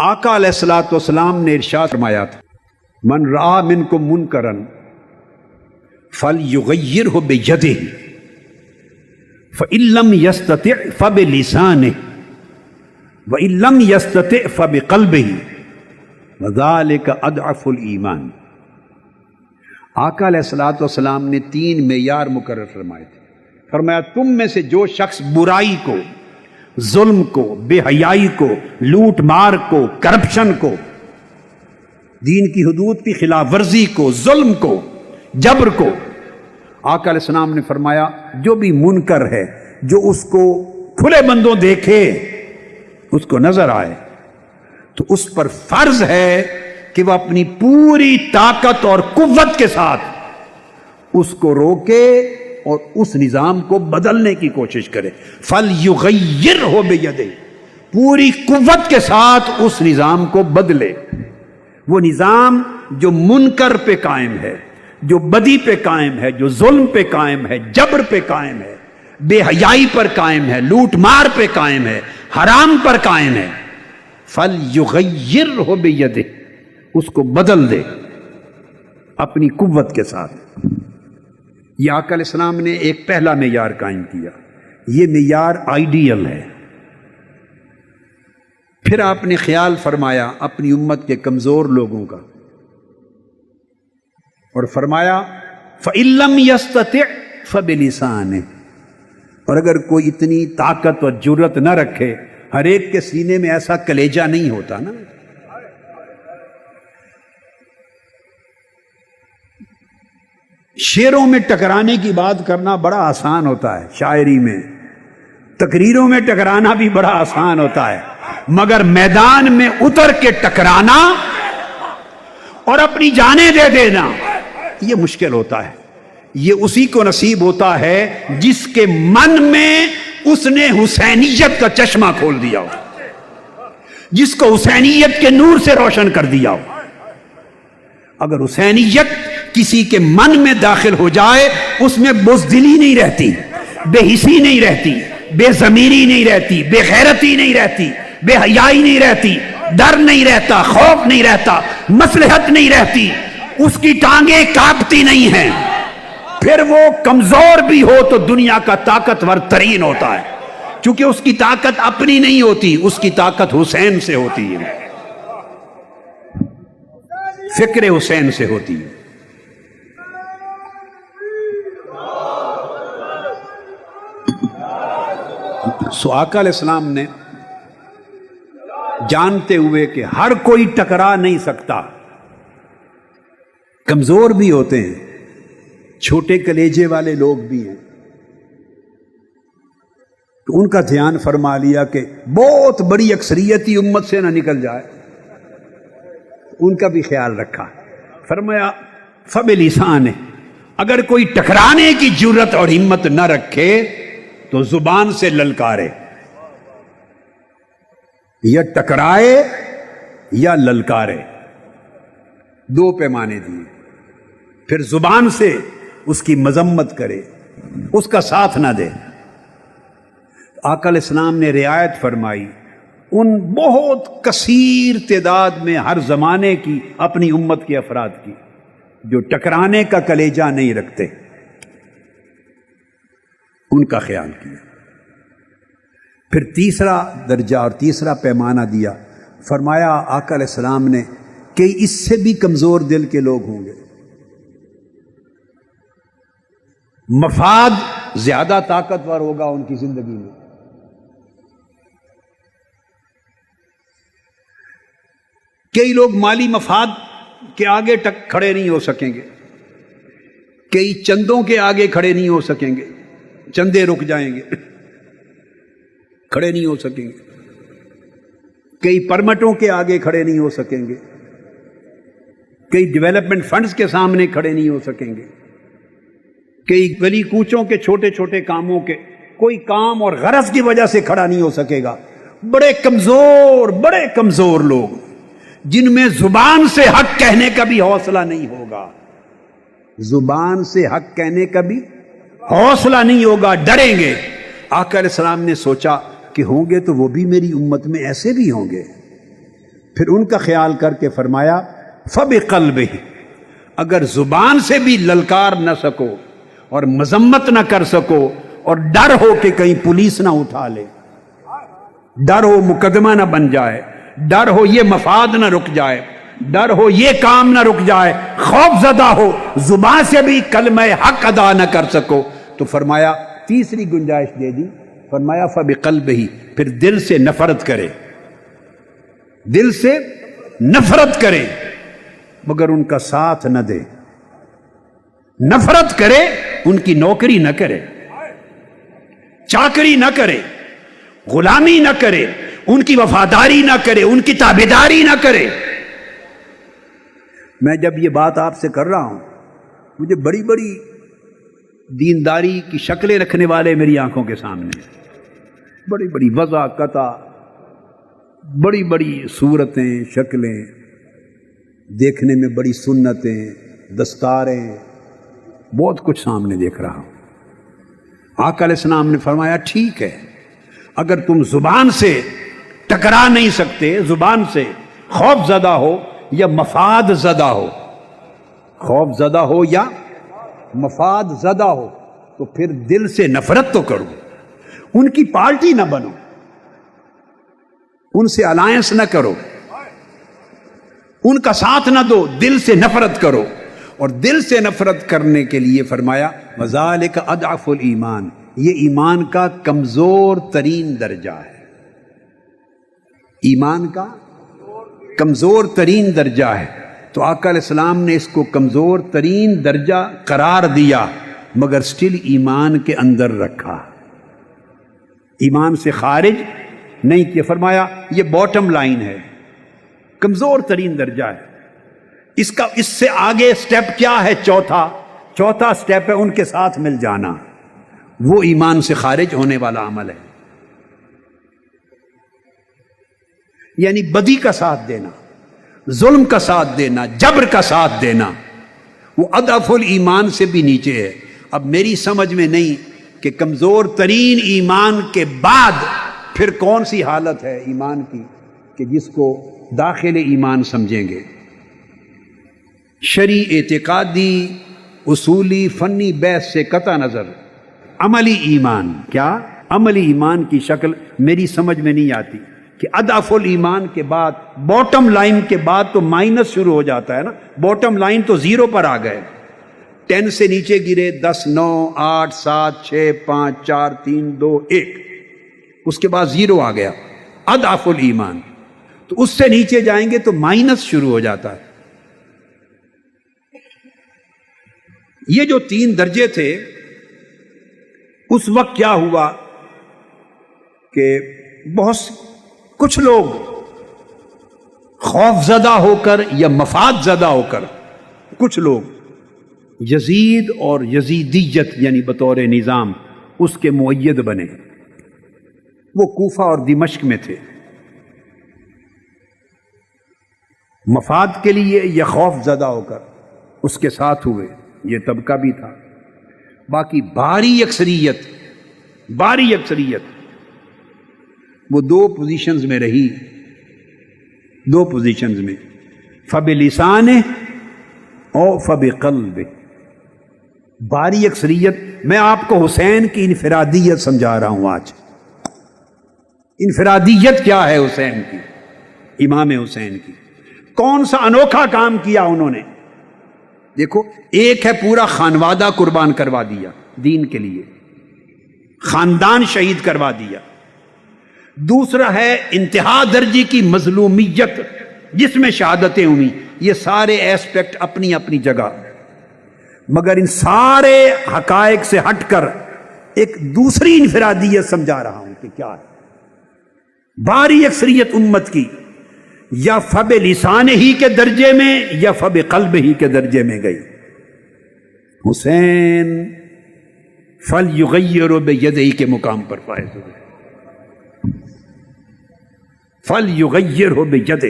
آقا علیہ الصلوۃ والسلام نے ارشاد فرمایا تھا، من رأى منکم منکرا فلیغیرہ بیدہ فإن لم یستطع فبلسانہ وإن لم یستطع فبقلبہ وذلک اضعف الایمان۔ آقا علیہ الصلوۃ والسلام نے 3 معیار مقرر فرمائے تھے۔ فرمایا تم میں سے جو شخص برائی کو، ظلم کو، بے حیائی کو، لوٹ مار کو، کرپشن کو، دین کی حدود کی خلاف ورزی کو، ظلم کو، جبر کو، آقا علیہ السلام نے فرمایا جو بھی منکر ہے، جو اس کو کھلے بندوں دیکھے، اس کو نظر آئے، تو اس پر فرض ہے کہ وہ اپنی پوری طاقت اور قوت کے ساتھ اس کو روکے اور اس نظام کو بدلنے کی کوشش کرے۔ فَلْيُغَيِّرْهُ بِيَدِهِ، پوری قوت کے ساتھ اس نظام کو بدلے۔ وہ نظام جو منکر پہ قائم ہے، جو بدی پہ قائم ہے، جو ظلم پہ قائم ہے، جبر پہ قائم ہے، بے حیائی پر قائم ہے، لوٹ مار پہ قائم ہے، حرام پر قائم ہے، فَلْيُغَيِّرْهُ بِيَدِهِ، اس کو بدل دے اپنی قوت کے ساتھ۔ یہ آقا علیہ السلام نے ایک پہلا معیار قائم کیا، یہ معیار آئیڈیل ہے۔ پھر آپ نے خیال فرمایا اپنی امت کے کمزور لوگوں کا، اور فرمایا فَإِن لَّمْ يَسْتَطِعْ فَبِلِسَانِهِ، اور اگر کوئی اتنی طاقت اور جرت نہ رکھے، ہر ایک کے سینے میں ایسا کلیجہ نہیں ہوتا نا۔ شعروں میں ٹکرانے کی بات کرنا بڑا آسان ہوتا ہے، شاعری میں، تقریروں میں ٹکرانا بھی بڑا آسان ہوتا ہے، مگر میدان میں اتر کے ٹکرانا اور اپنی جانیں دے دینا یہ مشکل ہوتا ہے۔ یہ اسی کو نصیب ہوتا ہے جس کے من میں اس نے حسینیت کا چشمہ کھول دیا ہو، جس کو حسینیت کے نور سے روشن کر دیا ہو۔ اگر حسینیت کسی کے من میں داخل ہو جائے، اس میں بزدلی نہیں رہتی، بے حسی نہیں رہتی، بے ضمیری نہیں رہتی، بے غیرتی نہیں رہتی، بے حیائی نہیں رہتی، ڈر نہیں رہتا، خوف نہیں رہتا، مصلحت نہیں رہتی، اس کی ٹانگیں کانپتی نہیں ہیں۔ پھر وہ کمزور بھی ہو تو دنیا کا طاقتور ترین ہوتا ہے، کیونکہ اس کی طاقت اپنی نہیں ہوتی، اس کی طاقت حسین سے ہوتی ہے، فکر حسین سے ہوتی ہے۔ سو آقا علیہ السلام نے جانتے ہوئے کہ ہر کوئی ٹکرا نہیں سکتا، کمزور بھی ہوتے ہیں، چھوٹے کلیجے والے لوگ بھی ہیں، تو ان کا دھیان فرما لیا کہ بہت بڑی اکثریت ہی امت سے نہ نکل جائے، ان کا بھی خیال رکھا۔ فرمایا فَبِلِسَانِهِ، اگر کوئی ٹکرانے کی جرت اور ہمت نہ رکھے تو زبان سے للکارے، یا ٹکرائے یا للکارے، 2 پیمانے دیے۔ پھر زبان سے اس کی مذمت کرے، اس کا ساتھ نہ دے۔ آقا علیہ السلام نے رعایت فرمائی ان بہت کثیر تعداد میں ہر زمانے کی اپنی امت کے افراد کی جو ٹکرانے کا کلیجہ نہیں رکھتے، ان کا خیال کیا۔ پھر تیسرا درجہ اور تیسرا پیمانہ دیا، فرمایا آقا علیہ السلام نے کہ اس سے بھی کمزور دل کے لوگ ہوں گے، مفاد زیادہ طاقتور ہوگا ان کی زندگی میں، کئی لوگ مالی مفاد کے آگے کھڑے نہیں ہو سکیں گے، کئی چندوں کے آگے کھڑے نہیں ہو سکیں گے، چندے رک جائیں گے، کھڑے نہیں ہو سکیں گے، کئی پرمٹوں کے آگے کھڑے نہیں ہو سکیں گے، کئی ڈیولپمنٹ فنڈز کے سامنے کھڑے نہیں ہو سکیں گے، کئی گلی کوچوں کے چھوٹے چھوٹے کاموں کے کوئی کام اور غرض کی وجہ سے کھڑا نہیں ہو سکے گا۔ بڑے کمزور لوگ جن میں زبان سے حق کہنے کا بھی حوصلہ نہیں ہوگا، زبان سے حق کہنے کا بھی حوصلہ نہیں ہوگا، ڈریں گے۔ آقا علیہ السلام نے سوچا کہ ہوں گے تو وہ بھی میری امت میں ایسے بھی ہوں گے، پھر ان کا خیال کر کے فرمایا فَبِقَلْبِهِ، اگر زبان سے بھی للکار نہ سکو اور مذمت نہ کر سکو اور ڈر ہو کہ کہیں پولیس نہ اٹھا لے، ڈر ہو مقدمہ نہ بن جائے، ڈر ہو یہ مفاد نہ رک جائے، ڈر ہو یہ کام نہ رک جائے، خوف زدہ ہو، زبان سے بھی کلمہ حق ادا نہ کر سکو، تو فرمایا تیسری گنجائش دے دی، فرمایا فَبِقَلْبِهِ، پھر دل سے نفرت کرے، دل سے نفرت کرے مگر ان کا ساتھ نہ دے، نفرت کرے، ان کی نوکری نہ کرے، چاکری نہ کرے، غلامی نہ کرے، ان کی وفاداری نہ کرے، ان کی تابعداری نہ کرے۔ میں جب یہ بات آپ سے کر رہا ہوں، مجھے بڑی بڑی دینداری کی شکلیں رکھنے والے میری آنکھوں کے سامنے، بڑی بڑی وضع قطع، بڑی بڑی صورتیں، شکلیں، دیکھنے میں بڑی سنتیں، دستاریں، بہت کچھ سامنے دیکھ رہا ہوں۔ آقا علیہ السلام نے فرمایا ٹھیک ہے، اگر تم زبان سے ٹکرا نہیں سکتے، زبان سے خوف زدہ ہو یا مفاد زدہ ہو، خوف زدہ ہو یا مفاد زدہ ہو، تو پھر دل سے نفرت تو کرو، ان کی پارٹی نہ بنو، ان سے الائنس نہ کرو، ان کا ساتھ نہ دو، دل سے نفرت کرو۔ اور دل سے نفرت کرنے کے لیے فرمایا وَذَلِكَ أَضْعَفُ الْإِيمَانِ، یہ ایمان کا کمزور ترین درجہ ہے، ایمان کا کمزور ترین درجہ ہے۔ تو آقا علیہ السلام نے اس کو کمزور ترین درجہ قرار دیا، مگر سٹل ایمان کے اندر رکھا، ایمان سے خارج نہیں کیا۔ فرمایا یہ باٹم لائن ہے، کمزور ترین درجہ ہے۔ اس سے آگے سٹیپ کیا ہے؟ چوتھا سٹیپ ہے ان کے ساتھ مل جانا، وہ ایمان سے خارج ہونے والا عمل ہے، یعنی بدی کا ساتھ دینا، ظلم کا ساتھ دینا، جبر کا ساتھ دینا، وہ اضعف الایمان سے بھی نیچے ہے۔ اب میری سمجھ میں نہیں کہ کمزور ترین ایمان کے بعد پھر کون سی حالت ہے ایمان کی کہ جس کو داخل ایمان سمجھیں گے۔ شرعی، اعتقادی، اصولی، فنی بحث سے قطع نظر عملی ایمان، کیا عملی ایمان کی شکل میری سمجھ میں نہیں آتی کہ اضعف الایمان کے بعد، باٹم لائن کے بعد تو مائنس شروع ہو جاتا ہے نا، باٹم لائن تو زیرو پر آ گئے، 10 سے نیچے گرے، 10، 9، 8، 7، 6، 5، 4، 3، 2، 1، اس کے بعد زیرو آ گیا، اضعف الایمان، تو اس سے نیچے جائیں گے تو مائنس شروع ہو جاتا ہے۔ یہ جو 3 درجے تھے، اس وقت کیا ہوا کہ کچھ لوگ خوف زدہ ہو کر یا مفاد زدہ ہو کر، کچھ لوگ یزید اور یزیدیت یعنی بطور نظام اس کے مؤید بنے، وہ کوفہ اور دمشق میں تھے، مفاد کے لیے یا خوف زدہ ہو کر اس کے ساتھ ہوئے، یہ طبقہ بھی تھا۔ باقی باری اکثریت وہ 2 پوزیشنز میں رہی، 2 پوزیشنز میں، فَبِلِسَانِهِ اور فَبِقَلْبِهِ۔ باری اکثریت، میں آپ کو حسین کی انفرادیت سمجھا رہا ہوں آج۔ انفرادیت کیا ہے حسین کی، امام حسین کی؟ کون سا انوکھا کام کیا انہوں نے؟ دیکھو، ایک ہے پورا خانوادہ قربان کروا دیا دین کے لیے، خاندان شہید کروا دیا، دوسرا ہے انتہا درجے کی مظلومیت جس میں شہادتیں ہوئی، یہ سارے ایسپیکٹ اپنی اپنی جگہ، مگر ان سارے حقائق سے ہٹ کر ایک دوسری انفرادیت سمجھا رہا ہوں کہ کیا ہے۔ باری اکثریت امت کی یا فب لسان ہی کے درجے میں یا فب قلب ہی کے درجے میں گئی۔ حسین فَلْيُغَيِّرُ بِيَدِهِ کے مقام پر فائز ہوئے، فَلْيُغَيِّرْهُ بِيَدِهِ۔